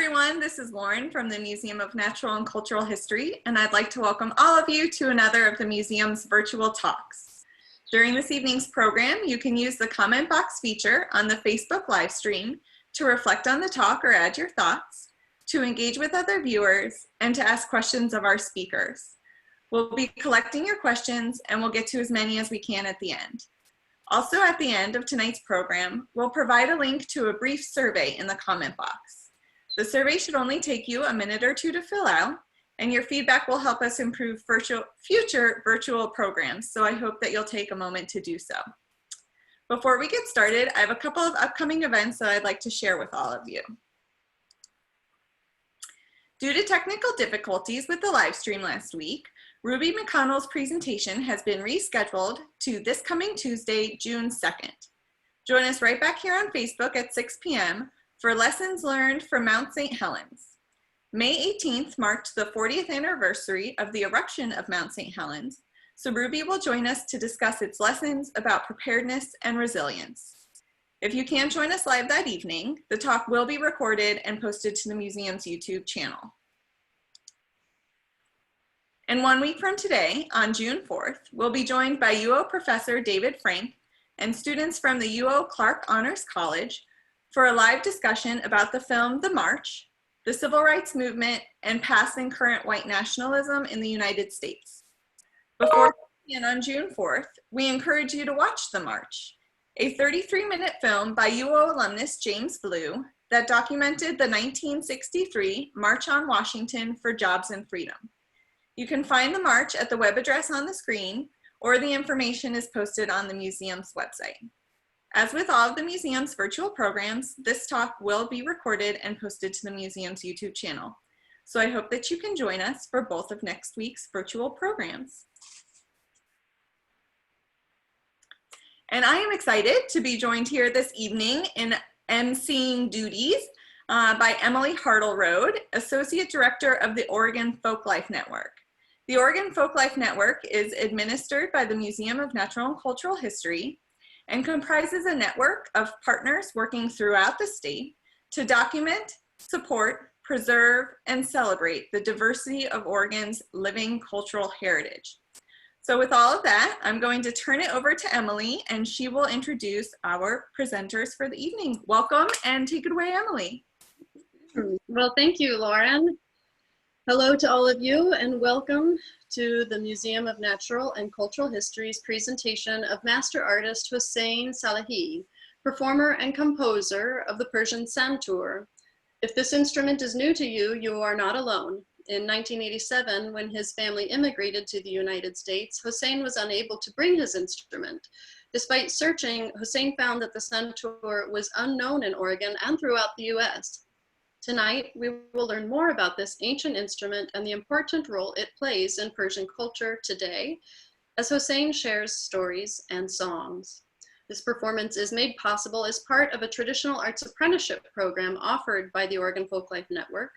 everyone, this is Lauren from the Museum of Natural and Cultural History, and I'd like to welcome all of you to another of the museum's virtual talks. During this evening's program, you can use the comment box feature on the Facebook live stream to reflect on the talk or add your thoughts, to engage with other viewers, and to ask questions of our speakers. We'll be collecting your questions, and we'll get to as many as we can at the end. Also, at the end of tonight's program, we'll provide a link to a brief survey in the comment box. The survey should only take you a minute or two to fill out, and your feedback will help us improve future virtual programs, so I hope that you'll take a moment to do so. Before we get started, I have a couple of upcoming events that I'd like to share with all of you. Due to technical difficulties with the live stream last week, Ruby McConnell's presentation has been rescheduled to this coming Tuesday, June 2nd. Join us right back here on Facebook at 6 p.m. for Lessons Learned from Mount St. Helens. May 18th marked the 40th anniversary of the erection of Mount St. Helens, so Ruby will join us to discuss its lessons about preparedness and resilience. If you can't join us live that evening, the talk will be recorded and posted to the museum's YouTube channel. And 1 week from today, on June 4th, we'll be joined by UO Professor David Frank and students from the UO Clark Honors College for a live discussion about the film The March, the Civil Rights Movement, and past and current white nationalism in the United States. Before we begin on June 4th, we encourage you to watch The March, a 33-minute film by UO alumnus James Blue that documented the 1963 March on Washington for Jobs and Freedom. You can find the march at the web address on the screen, or the information is posted on the museum's website. As with all of the museum's virtual programs, this talk will be recorded and posted to the museum's YouTube channel. So I hope that you can join us for both of next week's virtual programs. And I am excited to be joined here this evening in emceeing duties by Emily Hartleroad, Associate Director of the Oregon Folklife Network. The Oregon Folklife Network is administered by the Museum of Natural and Cultural History and comprises a network of partners working throughout the state to document, support, preserve, and celebrate the diversity of Oregon's living cultural heritage. So with all of that, I'm going to turn it over to Emily, and she will introduce our presenters for the evening. Welcome, and take it away, Emily. Well, thank you, Lauren. Hello to all of you, and welcome to the Museum of Natural and Cultural History's presentation of master artist Hossein Salehi, performer and composer of the Persian Santoor. If this instrument is new to you, you are not alone. In 1987, when his family immigrated to the United States, Hossein was unable to bring his instrument. Despite searching, Hossein found that the Santoor was unknown in Oregon and throughout the US. Tonight, we will learn more about this ancient instrument and the important role it plays in Persian culture today, as Hossein shares stories and songs. This performance is made possible as part of a traditional arts apprenticeship program offered by the Oregon Folklife Network,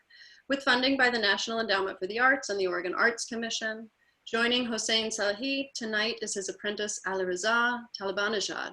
with funding by the National Endowment for the Arts and the Oregon Arts Commission. Joining Hossein Salehi tonight is his apprentice Alireza Talebannejad.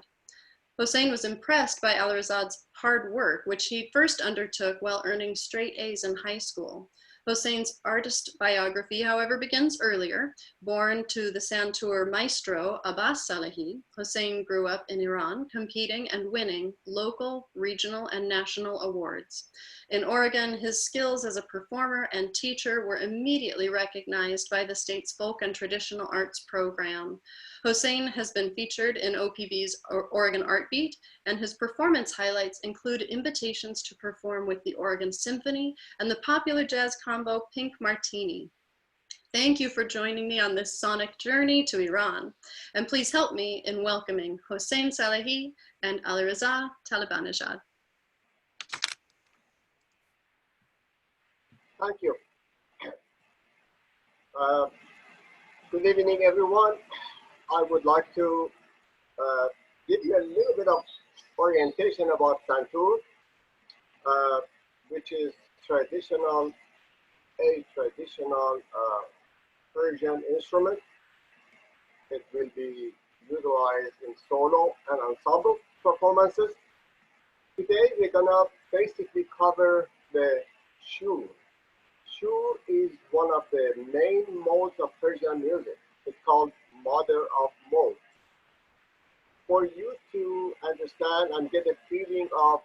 Hossein was impressed by Alirezad's hard work, which he first undertook while earning straight A's in high school. Hossein's artist biography, however, begins earlier. Born to the Santoor maestro Abbas Salehi, Hossein grew up in Iran, competing and winning local, regional, and national awards. In Oregon, his skills as a performer and teacher were immediately recognized by the state's folk and traditional arts program. Hossein has been featured in OPB's Oregon Art Beat, and his performance highlights include invitations to perform with the Oregon Symphony and the popular jazz combo Pink Martini. Thank you for joining me on this sonic journey to Iran, and please help me in welcoming Hossein Salehi and Alireza Talebannejad. Thank you. Good evening, everyone. I would like to give you a little bit of orientation about Santoor, which is a traditional Persian instrument. It will be utilized in solo and ensemble performances. Today, we're gonna basically cover the shur. Shur is one of the main modes of Persian music. It's called mother of modes. For you to understand and get a feeling of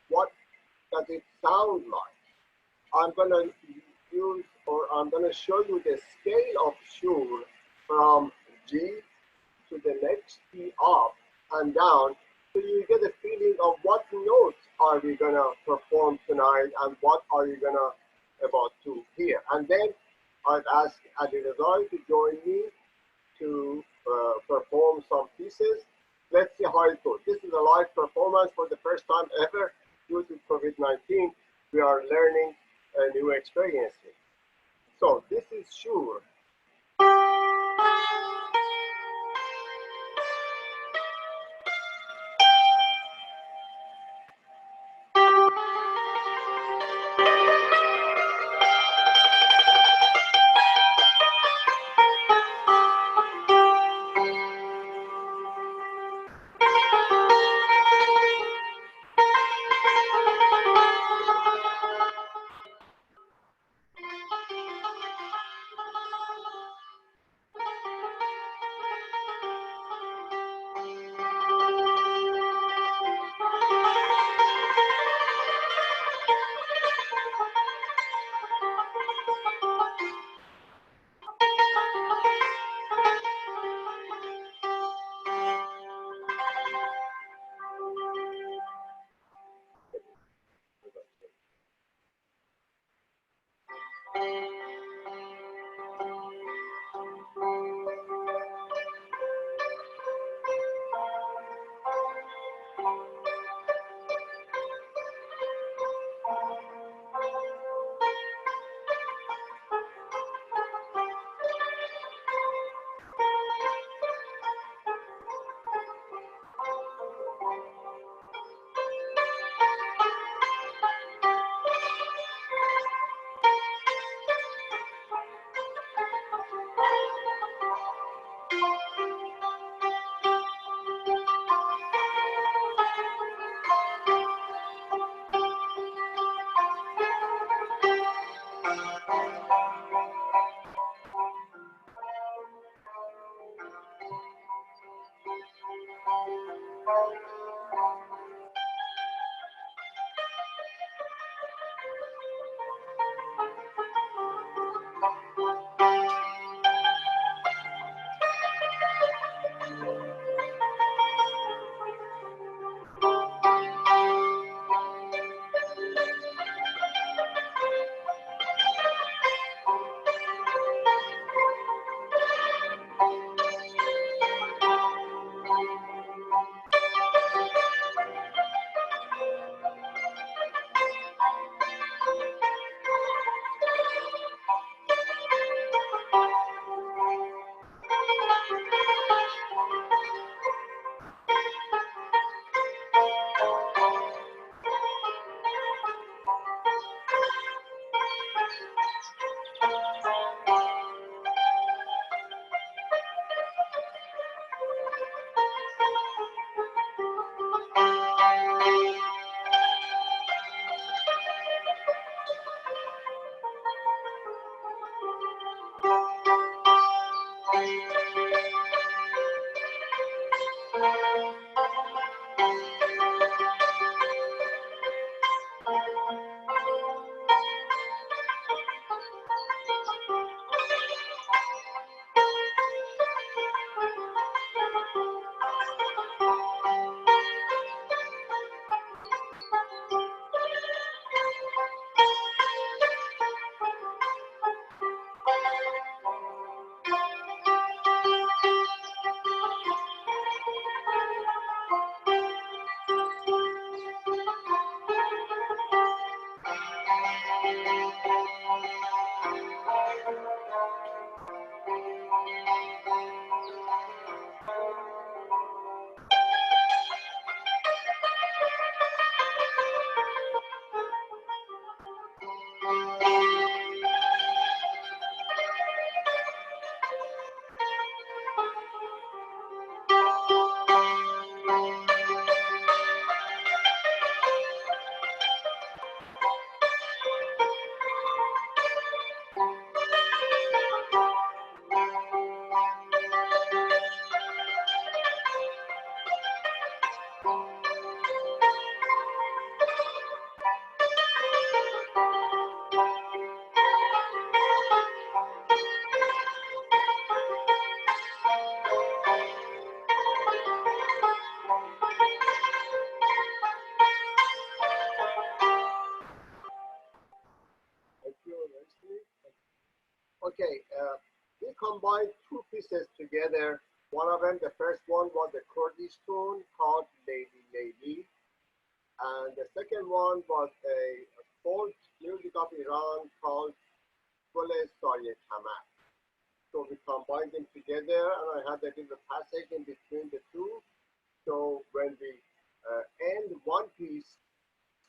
what does it sound like, I'm going to I'm going to show you the scale of shur from G to the next key up and down, so you get a feeling of what notes are we going to perform tonight and what are you going to about to hear. And then I'd ask Alireza to join me to perform some pieces. Let's see how it goes. This is a live performance for the first time ever due to COVID-19. We are learning a new experience here. So this is shur. Okay, we combined two pieces together. One of them, the first one was a Kurdish tune called Lady Lady. And the second one was a folk music of Iran called Gule Saye Tamak. So we combined them together, and I had a little passage in between the two. So when we end one piece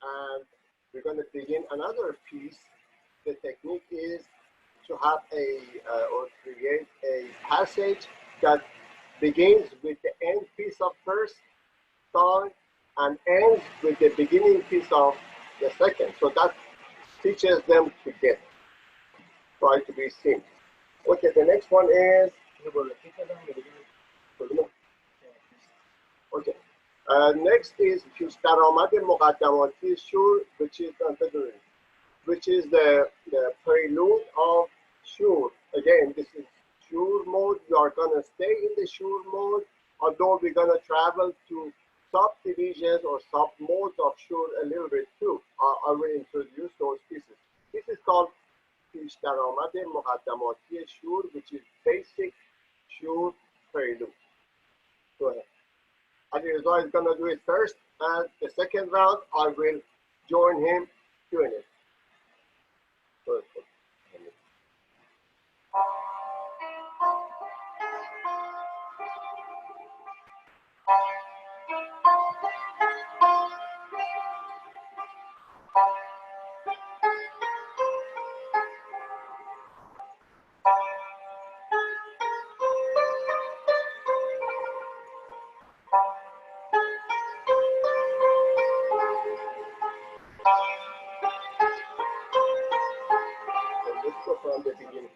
and we're going to begin another piece, the technique is to have or create a passage that begins with the end piece of first song and ends with the beginning piece of the second. So that teaches them to get, try to be seen. Okay, the next one is, okay. Next is پیش‌درآمد مقدماتی شور, which is the prelude of shur. Again, this is shur mode. We are going to stay in the shur mode, although we're going to travel to subdivisions or sub-modes of shur a little bit too. I will introduce those pieces. This is called پیش‌درآمد مقدماتی شور, which is basic shur prelude. Go ahead. Alireza is going to do it first, and the second round, I will join him doing it. Let's go from the beginning.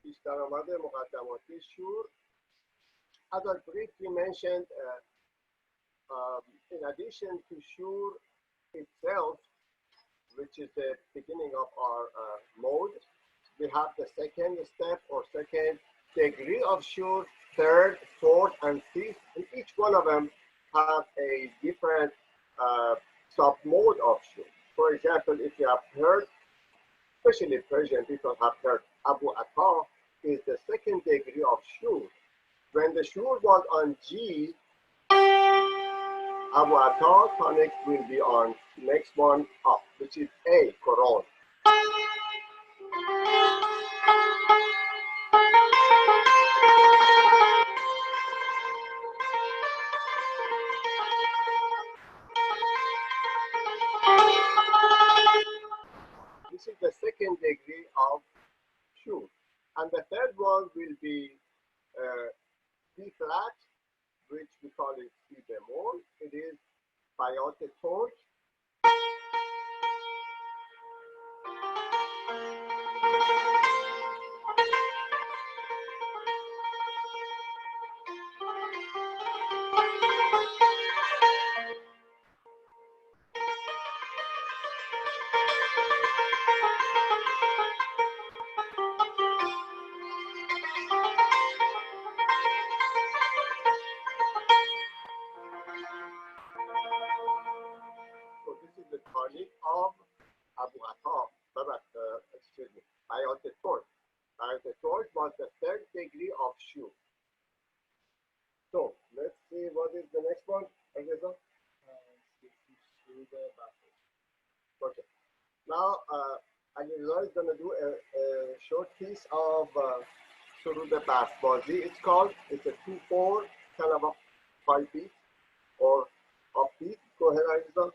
پیش‌درآمد مقدماتی شور. As I briefly mentioned, in addition to shur itself, which is the beginning of our mode, we have the second step or second degree of shur, third, fourth, and fifth, and each one of them have a different sub-mode of shur. For example, if you have heard, especially Persian people have heard, Abu Atta is the second degree of shur. When the shur was on G, Abu Atta tonic will be on next one up, which is A, Quran. This is the second degree of shur. And the third one will be B flat, which we call it C bemol. It is Bayat tone. Bayat Torch. Bayat Torch was the third degree of shur. So let's see what is the next one. Alireza? Okay. Now Alireza is going to do a short piece of Surud Basbazi. It's called. It's a 2/4 kind of a 5-beat or upbeat. Go ahead, Alireza.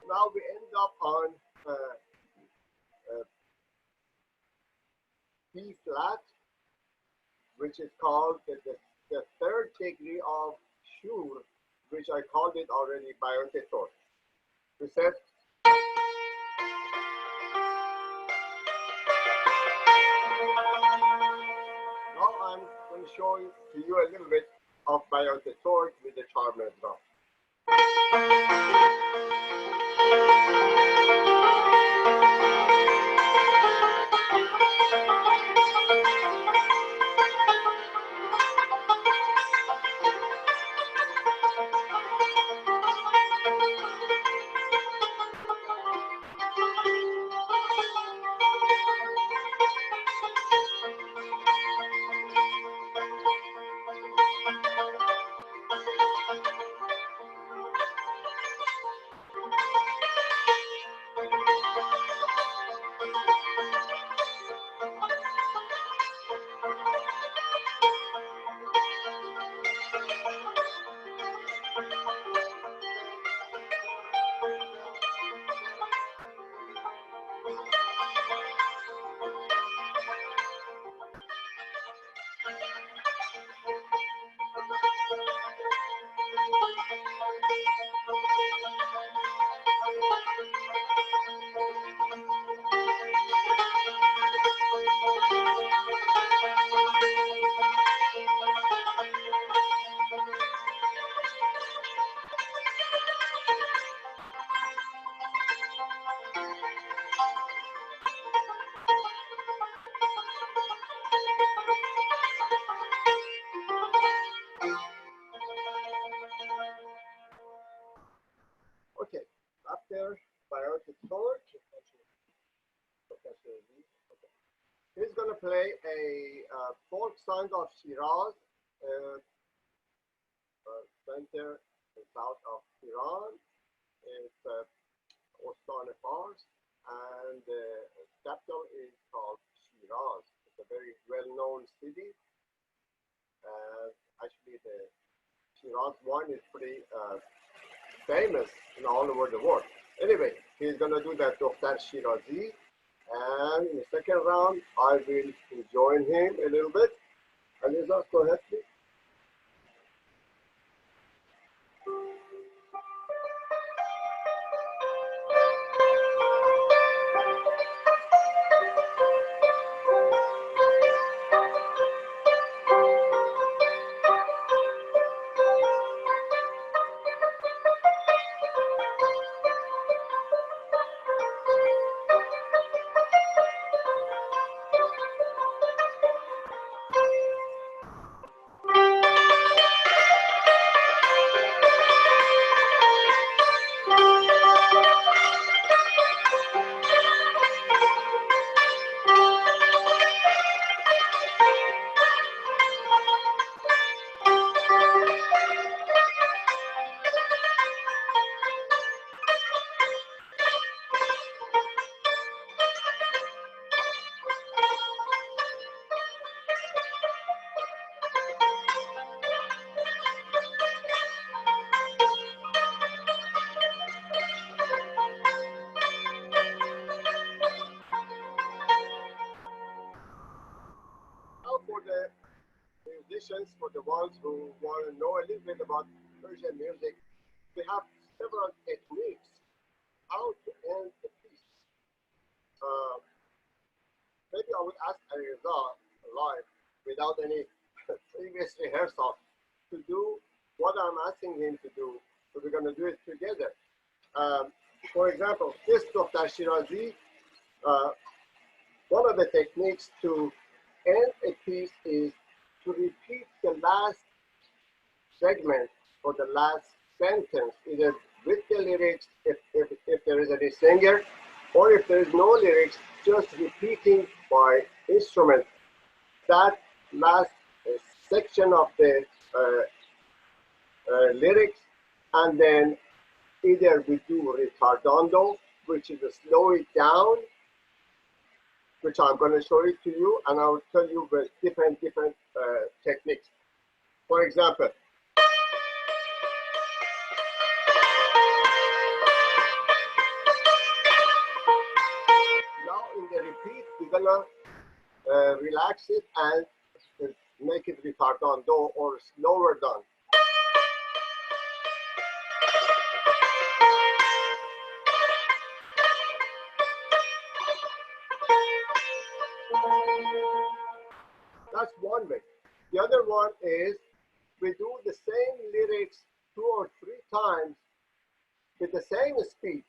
Now we end up on B flat, which is called the third degree of shur, which I called it already Bayat Torch. We said now I'm going to show to you a little bit of Bayat Torch with the charmer drum. Okay, after Bayat Torch, he's going to play a folk song of Shiraz, center and south of Iran. It's Ostan Fars, and the capital is called Shiraz. It's a very well-known city. Actually, the Shiraz one is pretty famous all over the world. Anyway, he's going to do that Dokhtar Shirazi. And in the second round, I will join him a little bit. Alireza, go ahead, please. the ones who want to know a little bit about Persian music, we have several techniques how to end the piece. Maybe I would ask Alireza live without any previous rehearsal to do what I'm asking him to do. So we're going to do it together. For example, this Dr. Shirazi, one of the techniques to end a piece is to repeat the last segment or the last sentence, either with the lyrics, if there is any singer, or if there is no lyrics, just repeating by instrument that last section of the lyrics, and then either we do retardando, which is to slow it down, which I'm going to show it to you, and I will tell you with different techniques. For example, now in the repeat, we're gonna relax it and make it retardando or slower down. That's one way. The other one is we do the same lyrics 2 or 3 times with the same speed,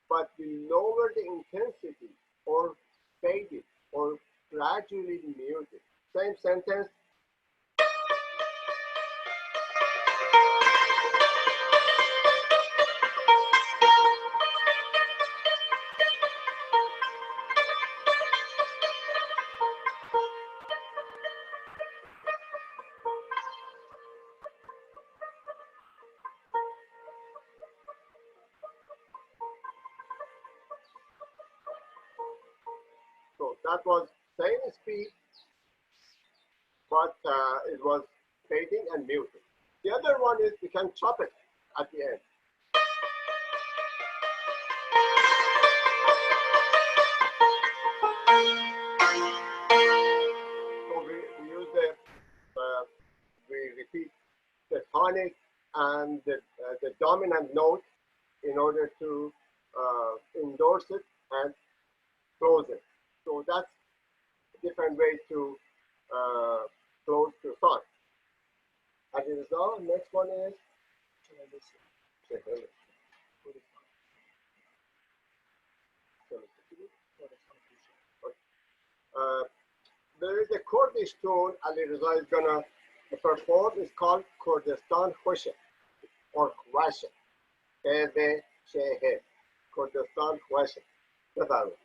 but we lower the intensity or fade it or gradually mute it. Same sentence. So that was same speed, but it was fading and muted. The other one is we can chop it at the end. So we use we repeat the tonic and the dominant note in order to endorse it and close it. So that's a different way to close the song. As a result, next one is there is a Kurdish tune Alireza is gonna perform. It's called Kurdistan Khoshe or Khwashe. Kurdistan Khwashe. بفرمایید.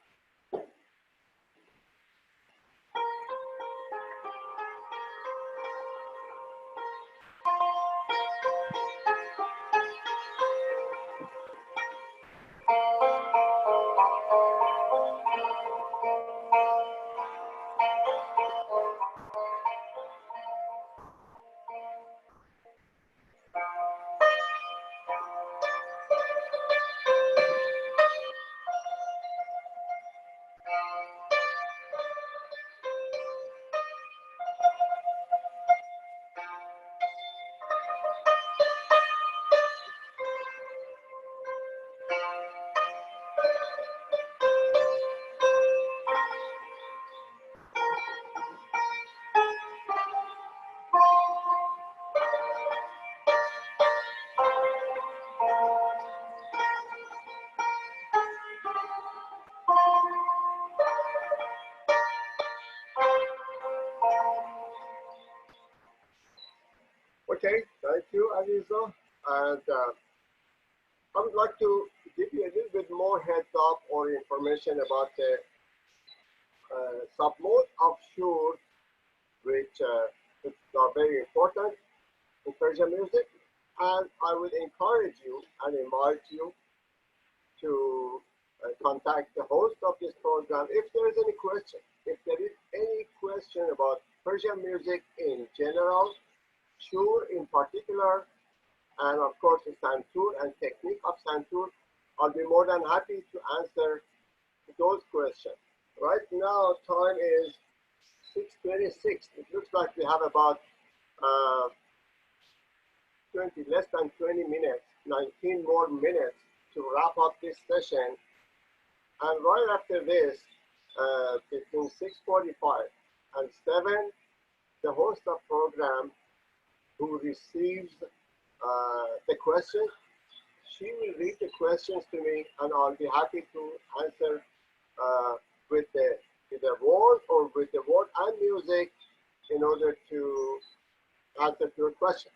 Okay, thank you, Alireza. And I would like to give you a little bit more heads up or information about the submode of shur, which are very important in Persian music. And I would encourage you and invite you to contact the host of this program if there is any question. If there is any question about Persian music in general, shur in particular, and of course the Santoor and technique of Santoor, I'll be more than happy to answer those questions. Right now, time is 6:26. It looks like we have about uh, 20, less than 20 minutes, 19 more minutes to wrap up this session. And right after this, between 6:45 and 7, the host of program who receives the question, she will read the questions to me, and I'll be happy to answer with the word or with the word and music in order to answer your question.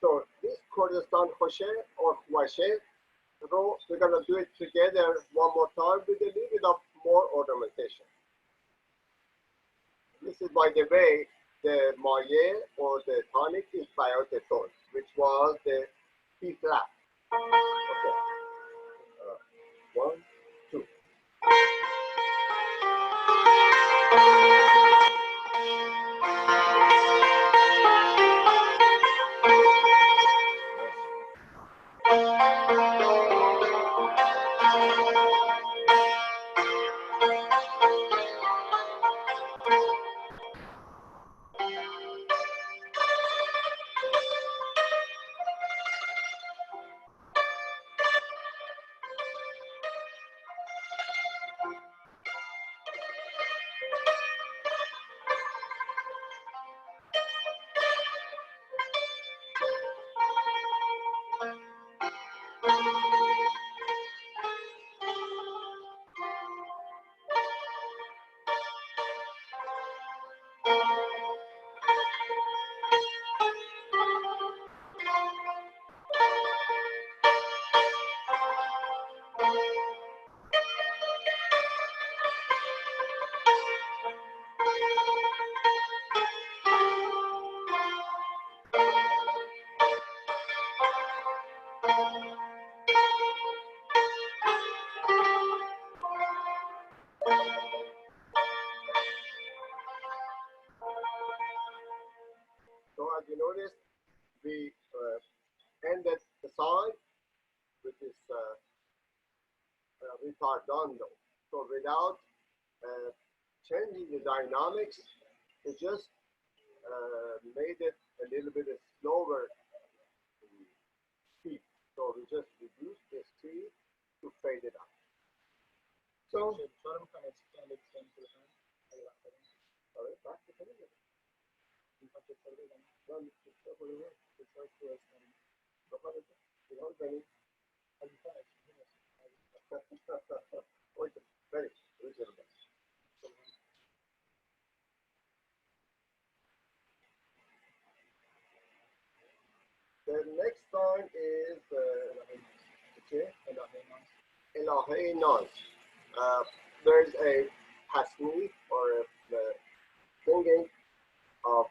So this Kurdistan Khoshe or Khwashe, we're going to do it together one more time with a little bit of more ornamentation. This is, by the way, the maye or the tonic is bayot tone, which was the B flat. Okay. 1, 2. So as you noticed, we ended the song, which is retardando. So without changing the dynamics, we just made it a little bit slower speed. So we just reduced the speed to fade it out. So, back to the next song is Elahe Naz. There's a Hasni or a singing of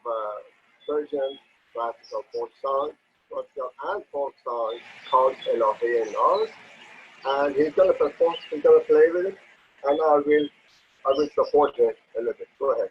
Persian classical folk song, and folk song called Elahe Naz. And he's gonna perform, he's gonna play with it, and I will support him a little bit. Go ahead.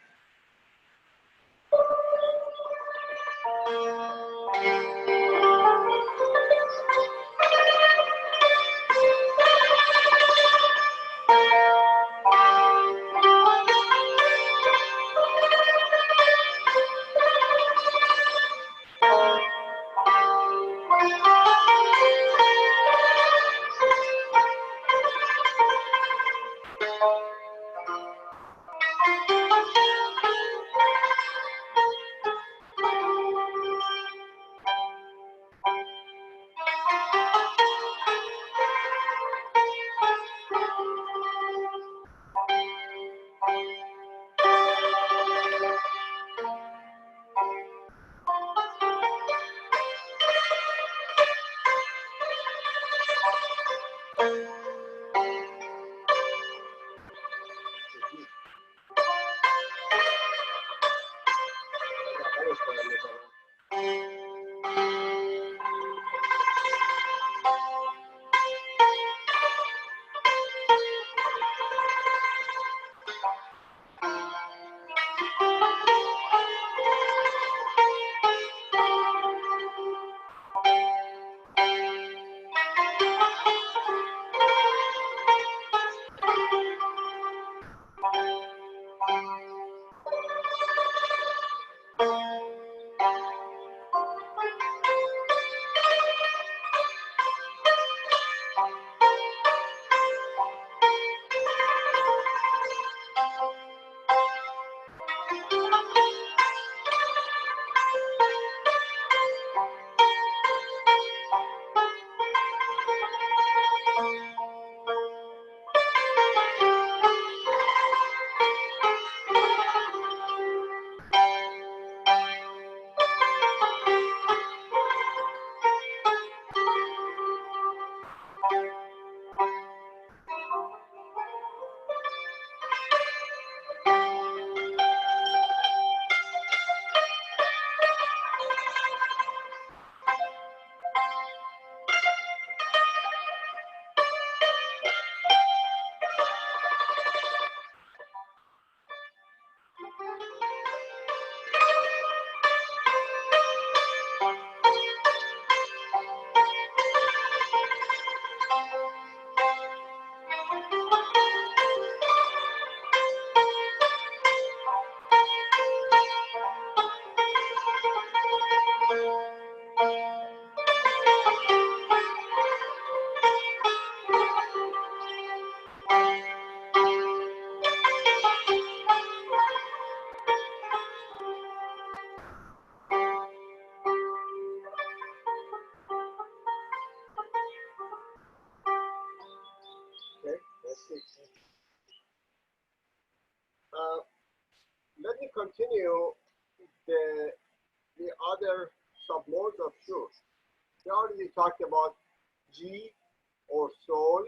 continue the other submodes of shur. We already talked about G or soul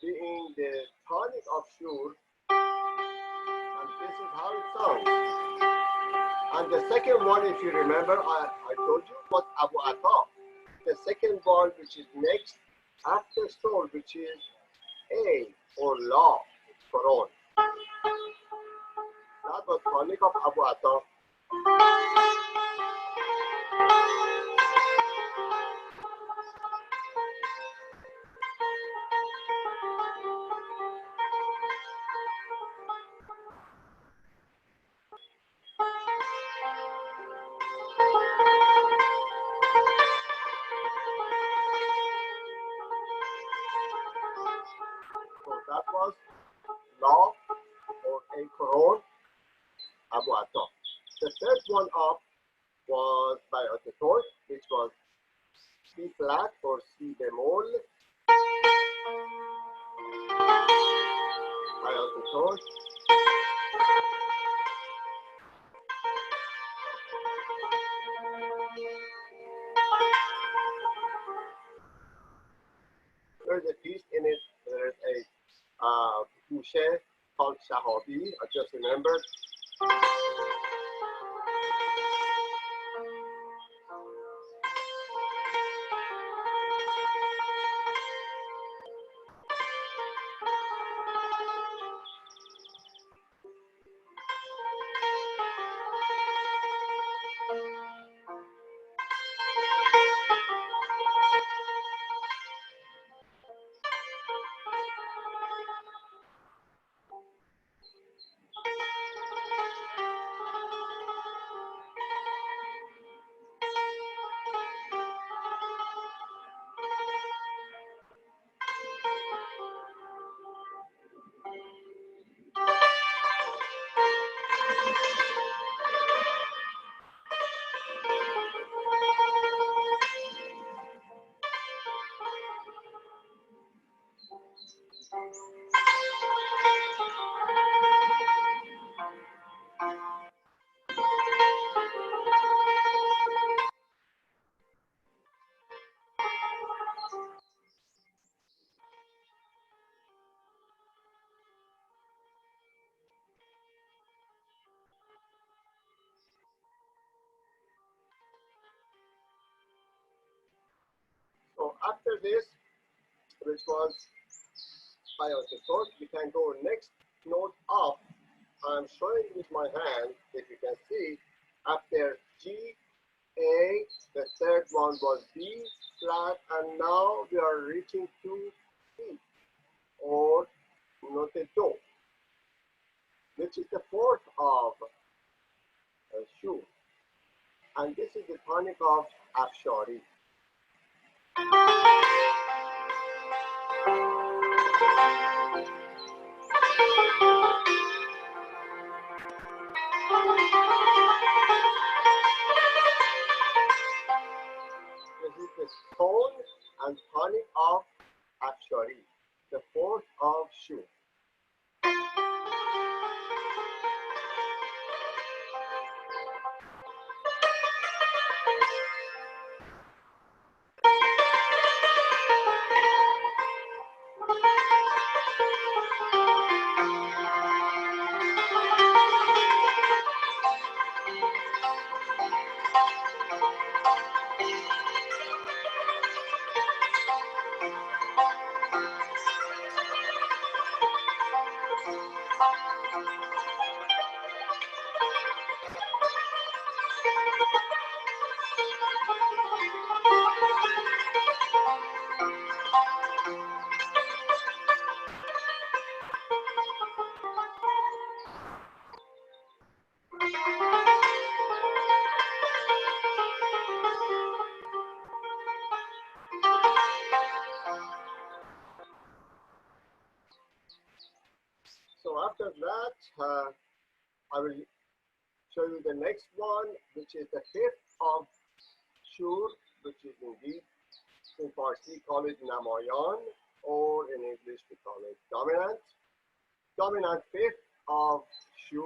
being the tonic of shur, and this is how it sounds. And the second one, if you remember, I told you was Abu Ata. The second one, which is next after soul, which is A or La, Quran. That was tonic of Abu Ata. So that was La or A Quran, Abu Ata. The third one up was by Otetor, which was C flat or C bemol by Otetor. There's a piece in it, there's a boucher called Shahabi, I just remembered. So after this, which was by Otetor, we can go next note up. I'm showing with my hand, if you can see, after G, A, the third one was B flat, and now we are reaching to C, or note Do, which is the fourth of Shur. And this is the tonic of Afshari. This is the tone and tonic of Afshari, the fourth of Shur. So after that, I will show you the next one, which is the fifth of Shur, which is indeed in Farsi call it Namayan, or in English we call it dominant. Dominant fifth of Shur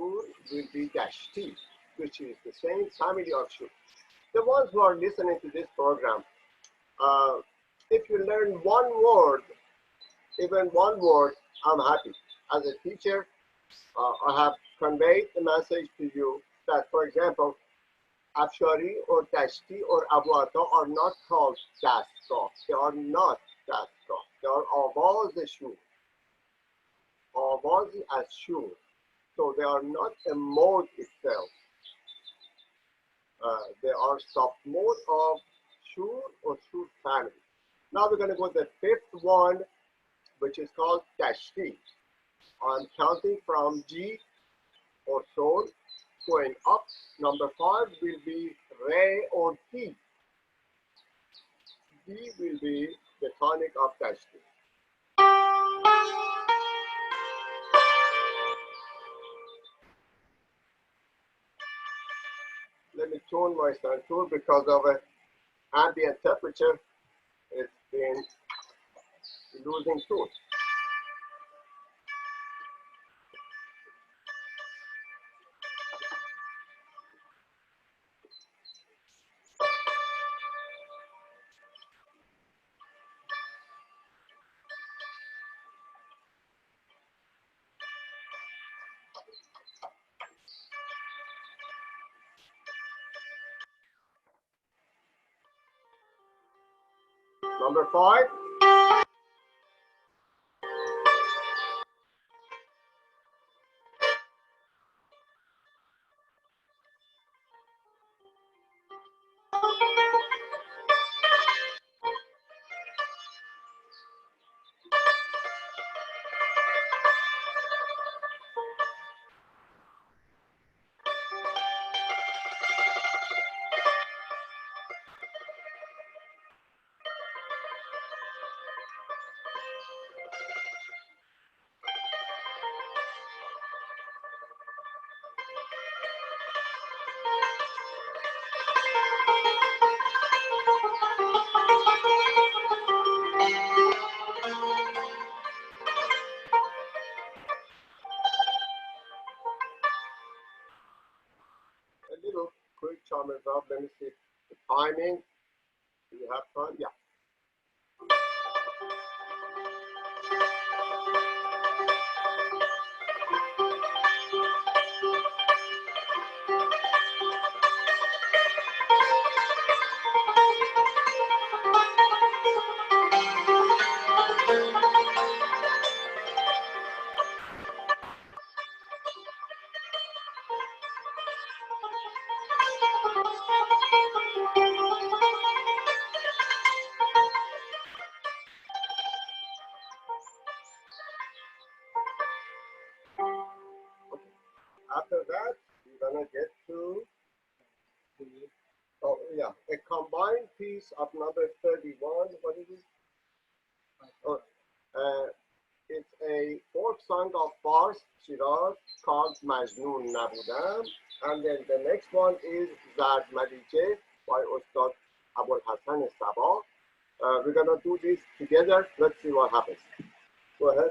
will be Dashti. which is the same family of shur. The ones who are listening to this program, if you learn one word, even one word, I'm happy. As a teacher, I have conveyed the message to you that, for example, Afshari or Tashti or Abu Atta are not called Dastgah. They are not Dastgah. They are Awaz Shur. Awaz as Shur. So they are not a mode itself. They are sub-mode of Shur or Shur family. Now we're going to go to the fifth one, which is called Tashti. I'm counting from G or Sol, going up. Number 5 will be Re or T. D will be the tonic of Tashti. Let me tune my Santoor because of ambient temperature. It's been losing tune. Number 5. A little quick charm as well. Let me see the timing. Do you have time? Yeah. After that, we're gonna get to a combined piece of number 31. What is it? Oh, it's a folk song of Fars, Shiraz, called Majnoon Nabudam. And then the next one is Zad Malike by Ustad Abul Hassan Sabah. We're gonna do this together. Let's see what happens. Go ahead.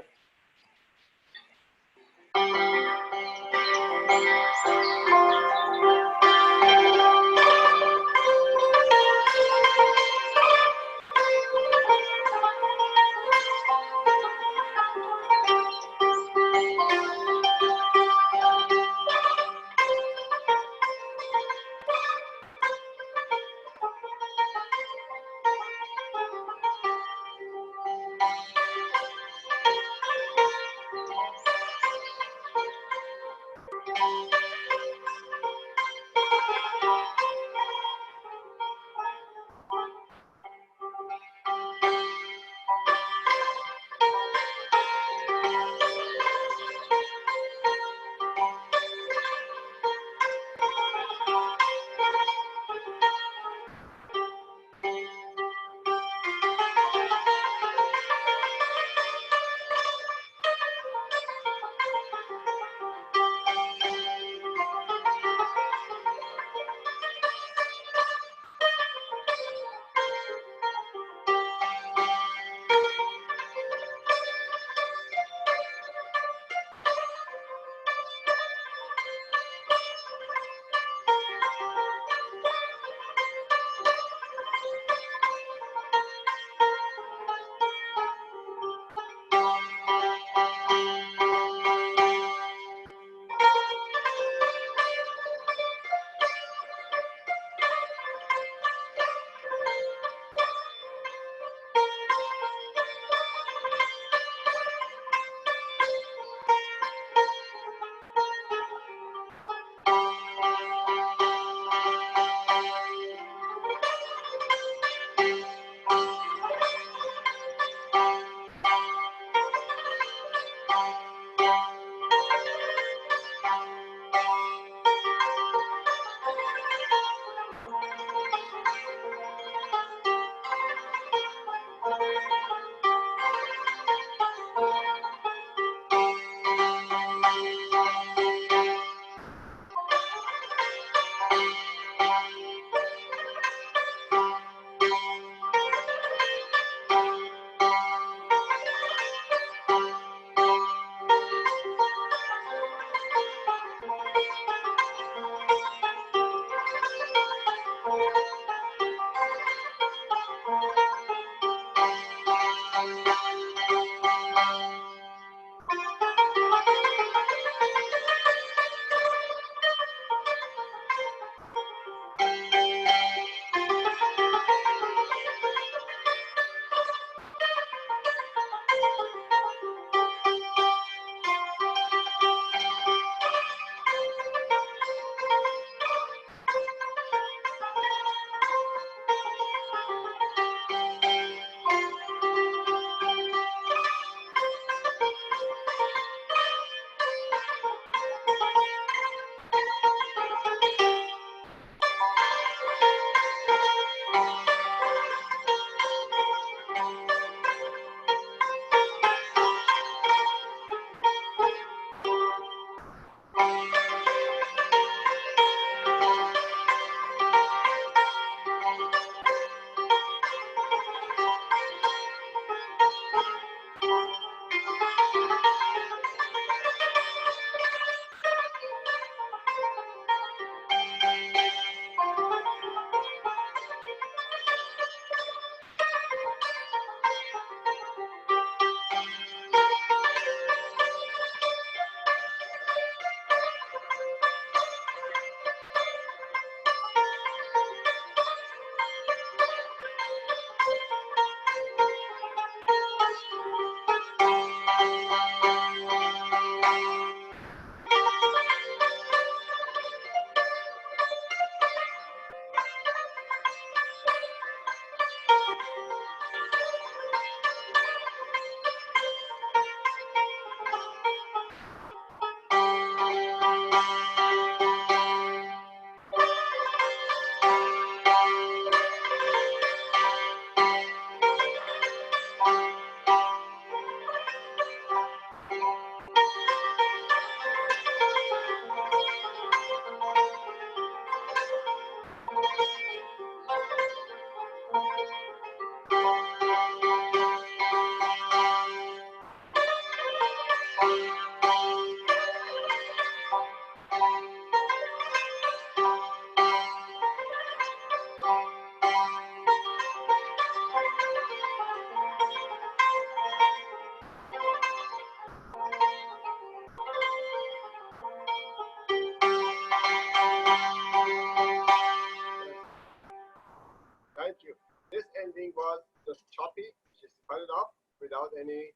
ending was just choppy. She spelled it up without any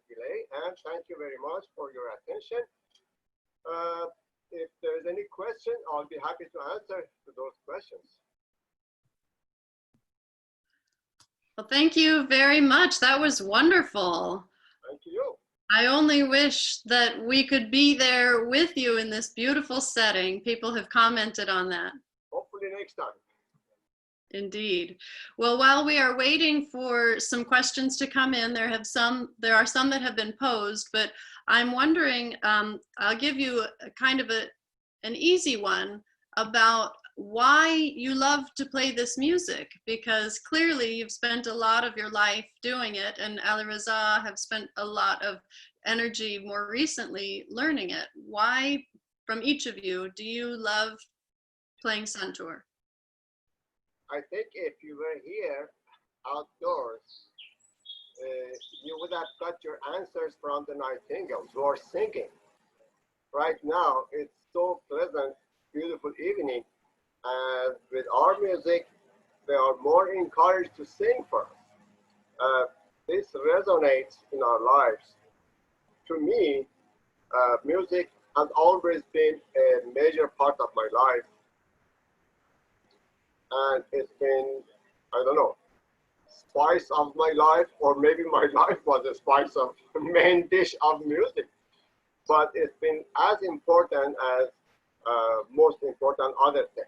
delay. And thank you very much for your attention. If there's any question, I'll be happy to answer to those questions. Well, thank you very much. That was wonderful. Thank you. I only wish that we could be there with you in this beautiful setting. People have commented on that. Hopefully next time. Indeed. Well, while we are waiting for some questions to come in, there are some that have been posed, but I'm wondering, I'll give you a kind of an easy one about why you love to play this music, because clearly you've spent a lot of your life doing it, and Alireza have spent a lot of energy more recently learning it. Why, from each of you, do you love playing Santoor? I think if you were here outdoors, you would have got your answers from the nightingales who are singing. Right now, it's so pleasant, beautiful evening, and with our music, they are more encouraged to sing for us. This resonates in our lives. To me, music has always been a major part of my life. And it's been, I don't know, spice of my life, or maybe my life was a spice of main dish of music. But it's been as important as most important other things.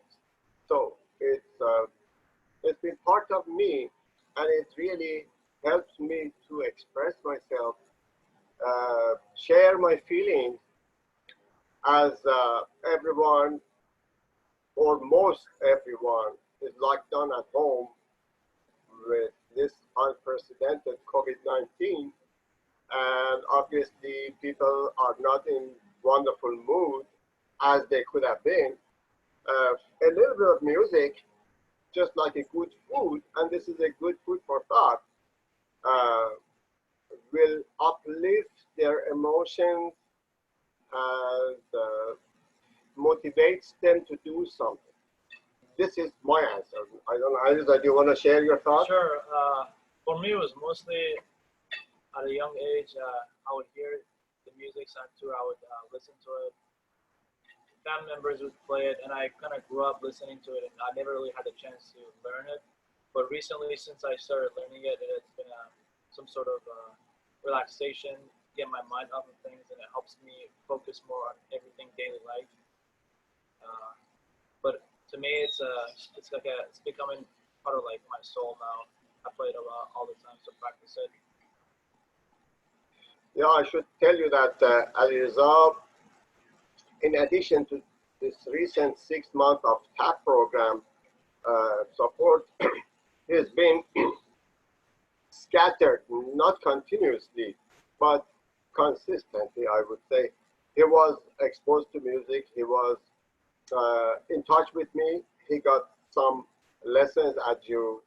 So it's been part of me, and it really helps me to express myself, share my feelings, as everyone, or most everyone, is locked down at home with this unprecedented COVID-19, and obviously people are not in wonderful mood as they could have been. A little bit of music, just like a good food, and this is a good food for thought, will uplift their emotions and motivates them to do something. This is my answer. I don't know, Alireza, do you want to share your thoughts? Sure. For me, it was mostly at a young age. I would hear the music Santoor. I would listen to it. Family members would play it, and I kind of grew up listening to it, and I never really had a chance to learn it. But recently, since I started learning it, it's been some sort of relaxation, get my mind off of things, and it helps me focus more on everything daily life. But to me, it's becoming part of like my soul now. I play it a lot all the time, so practice it. Yeah, I should tell you that Alireza, in addition to this recent 6 months of TAP program support, he has been scattered, not continuously, but consistently, I would say. He was exposed to music. He was in touch with me. He got some lessons, as you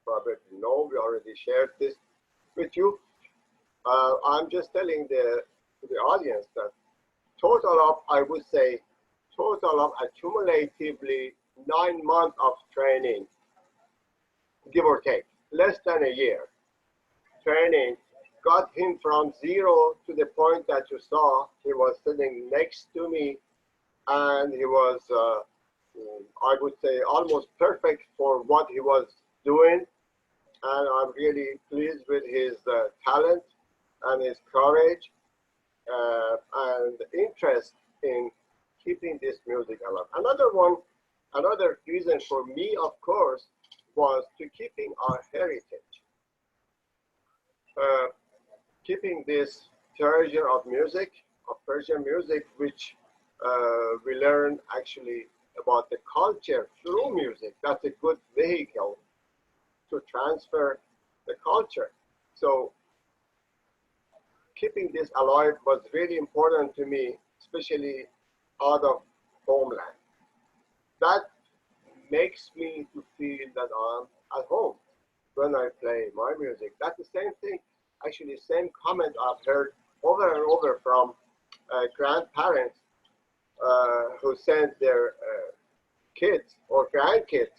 probably know. We already shared this with you. I'm just telling the audience that total of, I would say, total of accumulatively 9 months of training, give or take, less than a year. Training got him from zero to the point that you saw. He was sitting next to me, and he was, I would say, almost perfect for what he was doing. And I'm really pleased with his talent and his courage and interest in keeping this music alive. Another reason for me, of course, was to keeping our heritage. Keeping this treasure of music, of Persian music, which we learn actually about the culture through music. That's a good vehicle to transfer the culture. So keeping this alive was really important to me, especially out of homeland. That makes me to feel that I'm at home when I play my music. That's the same thing, actually, same comment I've heard over and over from grandparents who send their kids or grandkids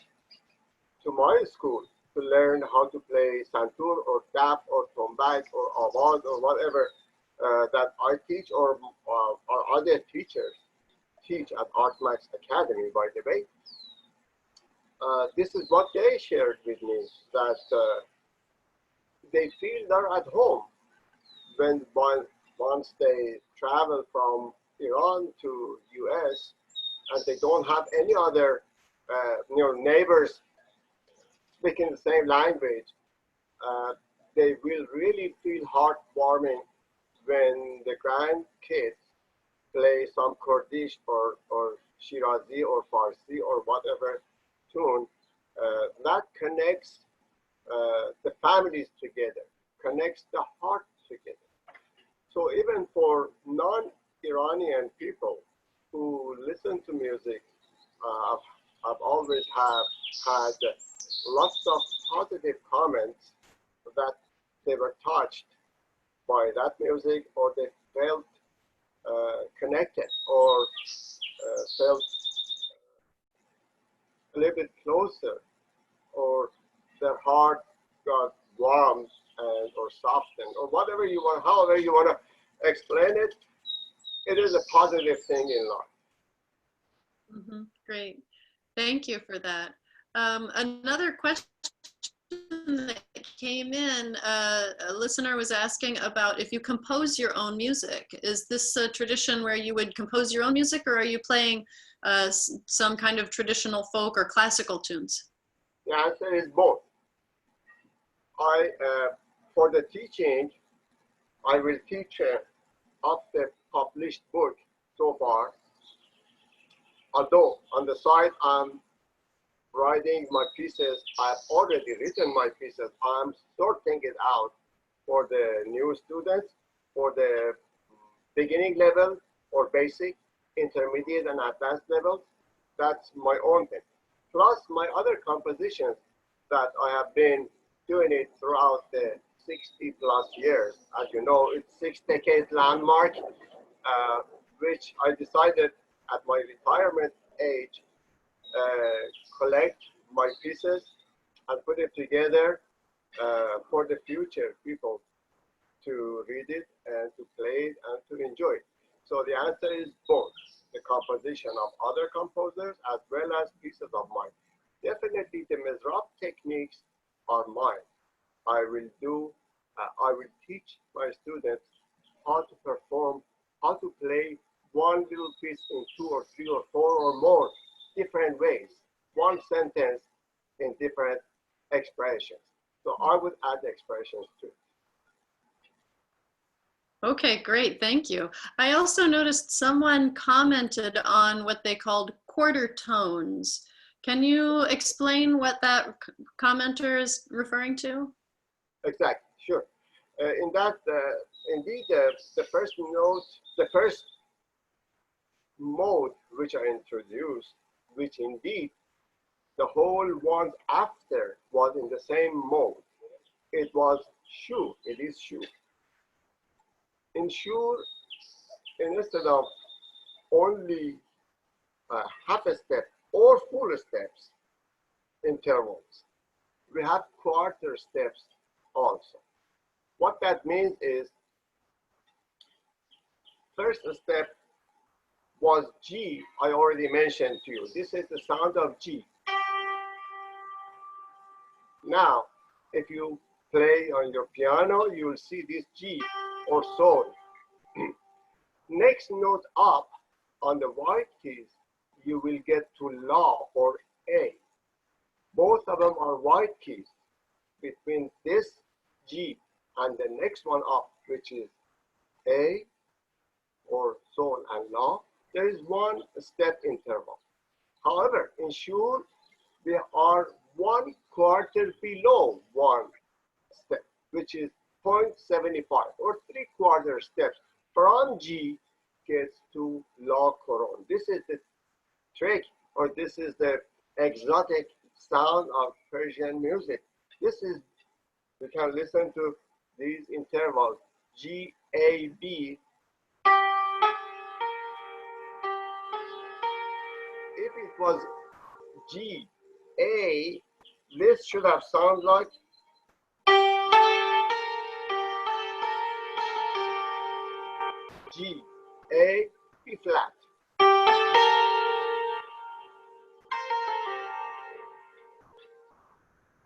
to my school to learn how to play Santoor or tap or tombak or awaz or whatever that I teach or other teachers teach at ArtMax Academy, by the way. This is what they shared with me, that they feel they're at home once they travel from Iran to US, and they don't have any other neighbors speaking the same language. They will really feel heartwarming when the grandkids play some Kurdish or Shirazi or Farsi or whatever tune that connects the families together, connects the heart together. So even for non-Iranian people who listen to music, I've always had lots of positive comments that they were touched by that music, or they felt connected, or felt a little bit closer, or their heart got warmed or softened, or whatever you want, however you want to explain it. It is a positive thing in life. Great. Thank you for that. Another question that came in, a listener was asking about if you compose your own music. Is this a tradition where you would compose your own music, or are you playing some kind of traditional folk or classical tunes? The answer is both. For the teaching, I will teach of the published book so far. Although on the side I'm writing my pieces, I've already written my pieces. I'm sorting it out for the new students, for the beginning level or basic, intermediate and advanced levels. That's my own thing. Plus my other compositions that I have been doing it throughout the 60 plus years. As you know, it's 6 decades landmark, which I decided at my retirement age, collect my pieces and put it together for the future people to read it and to play it and to enjoy it. So the answer is both, the composition of other composers as well as pieces of mine. Definitely the Mizrab techniques are mine. I will teach my students how to perform, how to play one little piece in 2 or 3 or 4 or more different ways, one sentence in different expressions. So I would add expressions too. Okay, great, thank you. I also noticed someone commented on what they called quarter tones. Can you explain what that commenter is referring to? Exactly, sure. In that, indeed, the first note, the first mode which I introduced, which indeed the whole ones after was in the same mode. It was shu, it is shu. In shu, instead of only half a step or full steps, intervals, we have quarter steps also. What that means is, first step was G, I already mentioned to you. This is the sound of G. Now, if you play on your piano, you will see this G or sol. Next note up on the white keys, you will get to La or A. Both of them are white keys. Between this G and the next one up, which is A or sol and La, there is one step interval. However, in shur, we are 1/4 below one step, which is 0.75 or 3/4 steps from G gets to La Coron. This is the trick, or this is the exotic sound of Persian music. This is, you can listen to these intervals, G, A, B. If it was G, A, this should have sound like G, A, B flat.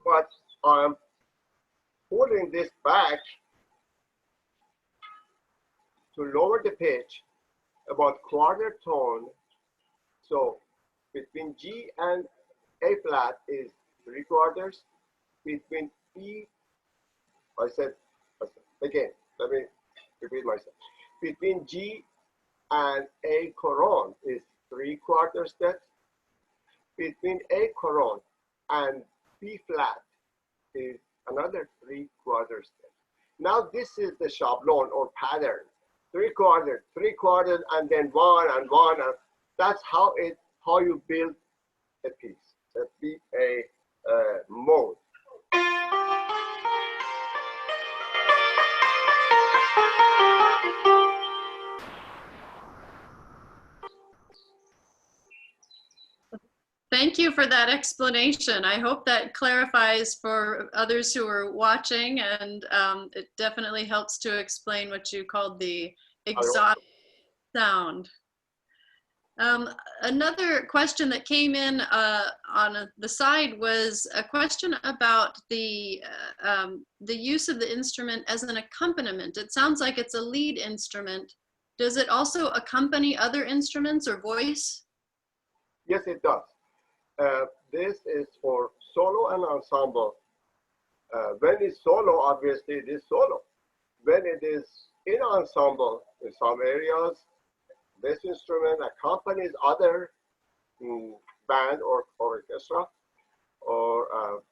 But I'm pulling this back to lower the pitch about quarter tone. So between G and A flat is 3/4. Between E, I said, again, let me repeat myself. Between G and A coron is 3/4 steps. Between A coron and B flat is another 3/4 step. Now this is the schablon or pattern. 3/4, 3/4, and then 1 and 1. And that's how you build a piece. That be a mode. Thank you for that explanation. I hope that clarifies for others who are watching, and it definitely helps to explain what you called the exotic sound. Another question that came in on the side was a question about the use of the instrument as an accompaniment. It sounds like it's a lead instrument. Does it also accompany other instruments or voice? Yes, it does. This is for solo and ensemble. When it's solo, obviously it is solo. When it is in ensemble, in some areas, this instrument accompanies other band or orchestra or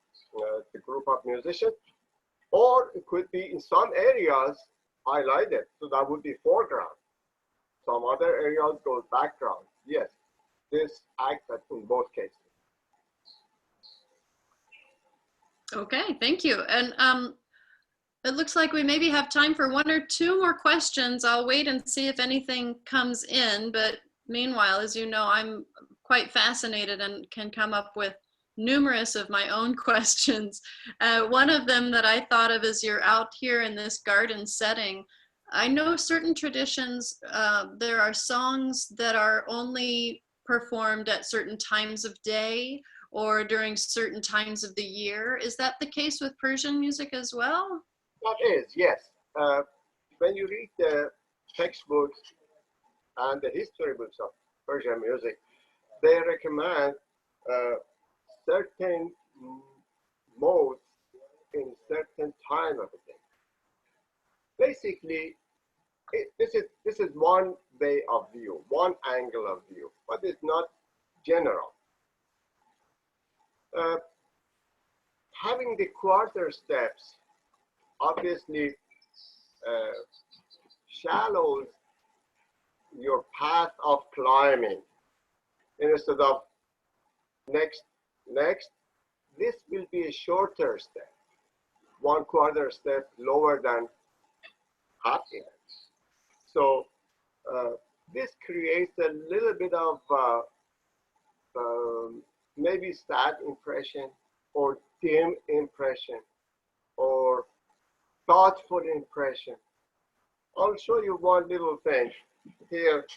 the group of musicians, or it could be in some areas highlighted, so that would be foreground. Some other areas goes background. Yes, this acts in both cases. Okay, thank you. And it looks like we maybe have time for 1 or 2 more questions. I'll wait and see if anything comes in, but meanwhile, as you know, I'm quite fascinated and can come up with numerous of my own questions. One of them that I thought of is you're out here in this garden setting. I know certain traditions, there are songs that are only performed at certain times of day or during certain times of the year. Is that the case with Persian music as well? That is, yes. When you read the textbooks and the history books of Persian music, they recommend certain modes in certain time of the day. Basically, this is one way of view, one angle of view, but it's not general. Having the quarter steps obviously shallows your path of climbing. Instead of next, this will be a shorter step, 1/4 step lower than half inch. So this creates a little bit of maybe sad impression or dim impression or thoughtful impression. I'll show you one little thing here.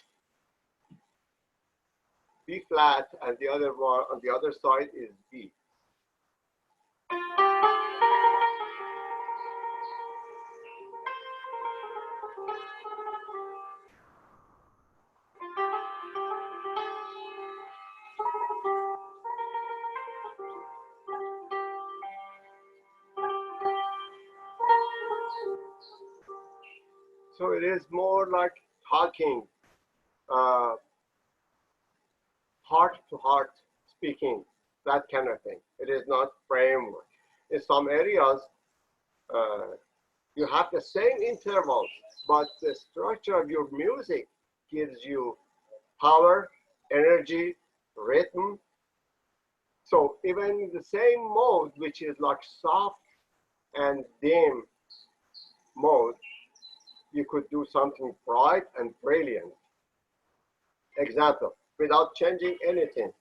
B flat, and the other one on the other side is B. So it is more like talking, heart to heart speaking, that kind of thing. It is not framework. In some areas, you have the same intervals, but the structure of your music gives you power, energy, rhythm. So even in the same mode, which is like soft and dim mode, you could do something bright and brilliant. Example, without changing anything.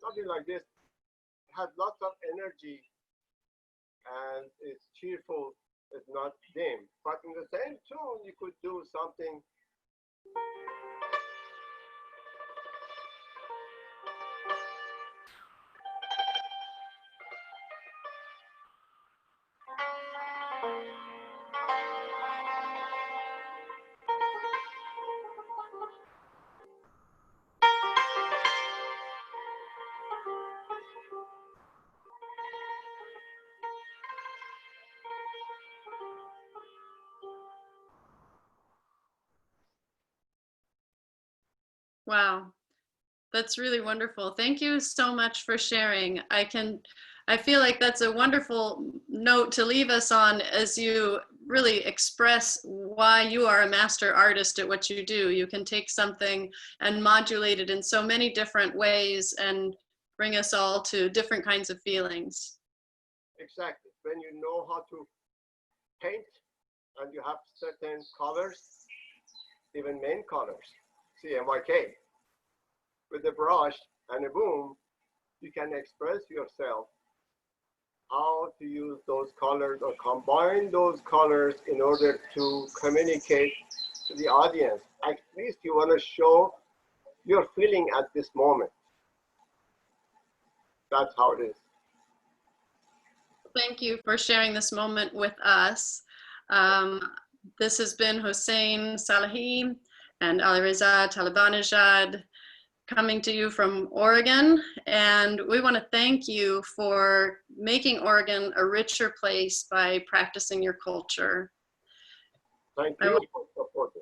something like this. It has lots of energy and it's cheerful, it's not dim. But in the same tune, you could do something. Wow, that's really wonderful. Thank you so much for sharing. I feel like that's a wonderful note to leave us on as you really express why you are a master artist at what you do. You can take something and modulate it in so many different ways and bring us all to different kinds of feelings. Exactly. When you know how to paint and you have certain colors, even main colors, CMYK, with a brush and a boom, you can express yourself how to use those colors or combine those colors in order to communicate to the audience. At least you want to show your feeling at this moment. That's how it is. Thank you for sharing this moment with us. This has been Hossein Salehi and Alireza Talebannejad coming to you from Oregon. And we want to thank you for making Oregon a richer place by practicing your culture. Thank you for supporting.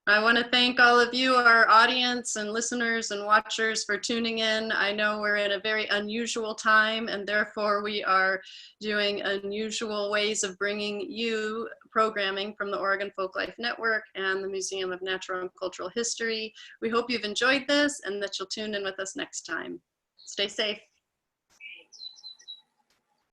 I want to thank all of you, our audience and listeners and watchers, for tuning in. I know we're in a very unusual time, and therefore we are doing unusual ways of bringing you programming from the Oregon Folklife Network and the Museum of Natural and Cultural History. We hope you've enjoyed this and that you'll tune in with us next time. Stay safe.